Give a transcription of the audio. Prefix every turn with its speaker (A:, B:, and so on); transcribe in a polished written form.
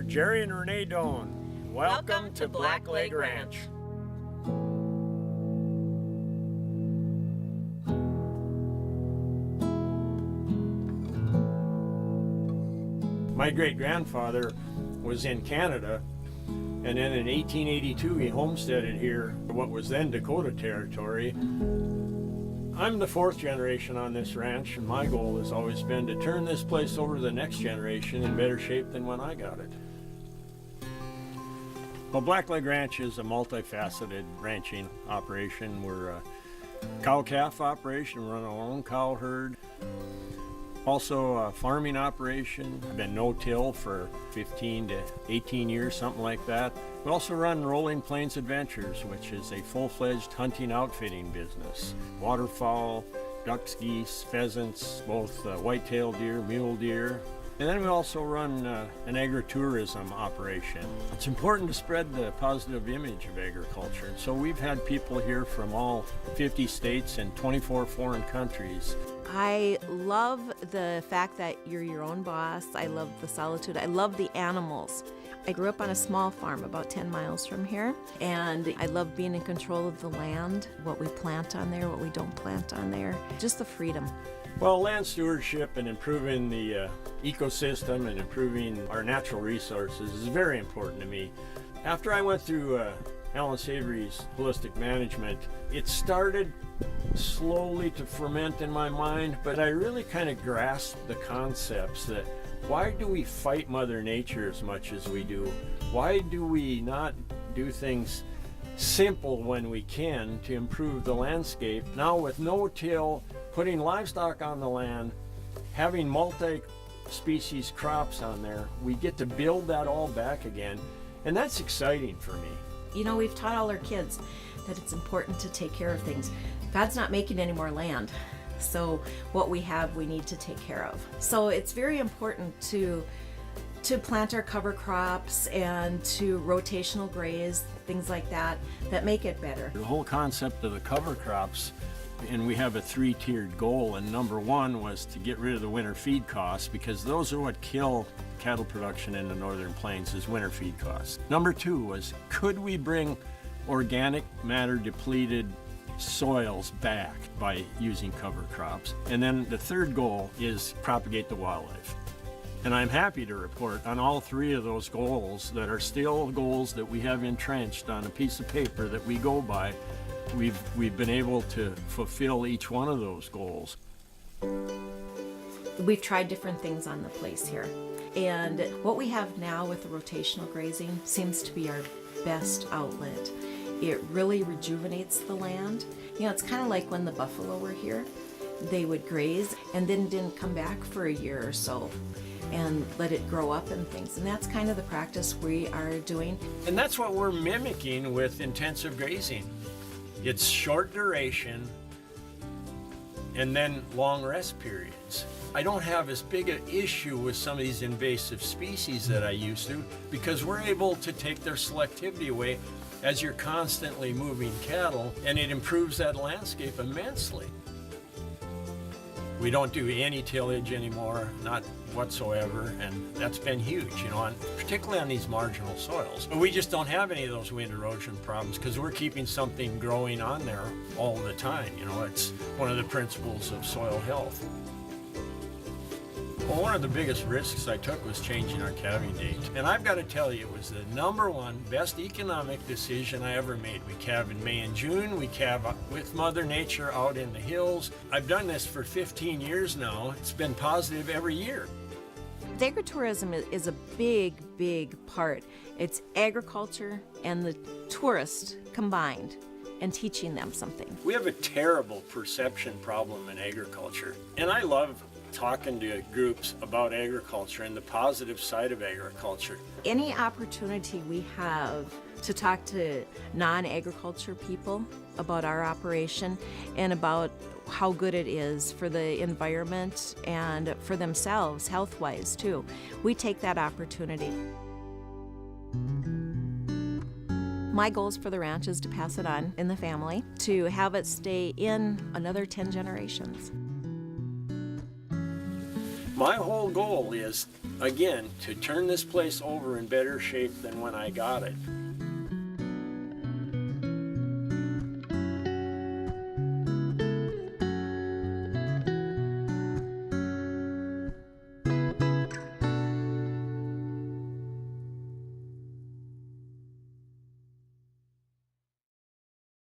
A: Jerry and Renee Doan. Welcome to Blackleg Ranch. My great-grandfather was in Canada, and then in 1882 he homesteaded here, what was then Dakota Territory. I'm the fourth generation on this ranch, and my goal has always been to turn this place over to the next generation in better shape than when I got it. Well, Blackleg Ranch is a multifaceted ranching operation. We're a cow-calf operation, we run our own cow herd. Also a farming operation. I've been no-till for 15 to 18 years, something like that. We also run Rolling Plains Adventures, which is a full-fledged hunting outfitting business. Waterfowl, ducks, geese, pheasants, both white-tailed deer, mule deer. And then we also run an agritourism operation. It's important to spread the positive image of agriculture. So we've had people here from all 50 states and 24 foreign countries.
B: I love the fact that you're your own boss. I love the solitude. I love the animals. I grew up on a small farm about 10 miles from here, and I love being in control of the land, what we plant on there, what we don't plant on there, just the freedom.
A: Well, land stewardship and improving the ecosystem and improving our natural resources is very important to me. After I went through Alan Savory's holistic management, it started slowly to ferment in my mind, but I really kind of grasped the concepts that why do we fight Mother Nature as much as we do? Why do we not do things simple when we can to improve the landscape? Now with no-till, putting livestock on the land, having multi-species crops on there, we get to build that all back again, and that's exciting for me.
B: You know, we've taught all our kids that it's important to take care of things. God's not making any more land, so what we have we need to take care of. So it's very important to plant our cover crops and to rotational graze, things like that, that make it better.
A: The whole concept of the cover crops, and we have a three-tiered goal, and number one was to get rid of the winter feed costs, because those are what kill cattle production in the northern plains, is winter feed costs. Number two was, could we bring organic matter depleted soils back by using cover crops? And then the third goal is propagate the wildlife. And I'm happy to report on all three of those goals that are still goals that we have entrenched on a piece of paper that we go by. We've been able to fulfill each one of those goals.
B: We've tried different things on the place here, and what we have now with the rotational grazing seems to be our best outlet. It really rejuvenates the land. You know, it's kind of like when the buffalo were here. They would graze and then didn't come back for a year or so and let it grow up and things. And that's kind of the practice we are doing.
A: And that's what we're mimicking with intensive grazing. It's short duration and then long rest periods. I don't have as big an issue with some of these invasive species that I used to, because we're able to take their selectivity away as you're constantly moving cattle, and it improves that landscape immensely. We don't do any tillage anymore, not whatsoever, and that's been huge, you know, particularly on these marginal soils. But we just don't have any of those wind erosion problems because we're keeping something growing on there all the time. You know, it's one of the principles of soil health. Well, one of the biggest risks I took was changing our calving date. And I've got to tell you, it was the number one best economic decision I ever made. We calve in May and June. We calve with Mother Nature out in the hills. I've done this for 15 years now. It's been positive every year.
B: Agritourism is a big, big part. It's agriculture and the tourist combined and teaching them something.
A: We have a terrible perception problem in agriculture. And I love talking to groups about agriculture and the positive side of agriculture.
B: Any opportunity we have to talk to non-agriculture people about our operation and about how good it is for the environment and for themselves, health-wise too, we take that opportunity. My goals for the ranch is to pass it on in the family, to have it stay in another 10 generations.
A: My whole goal is again, to turn this place over in better shape than when I got it.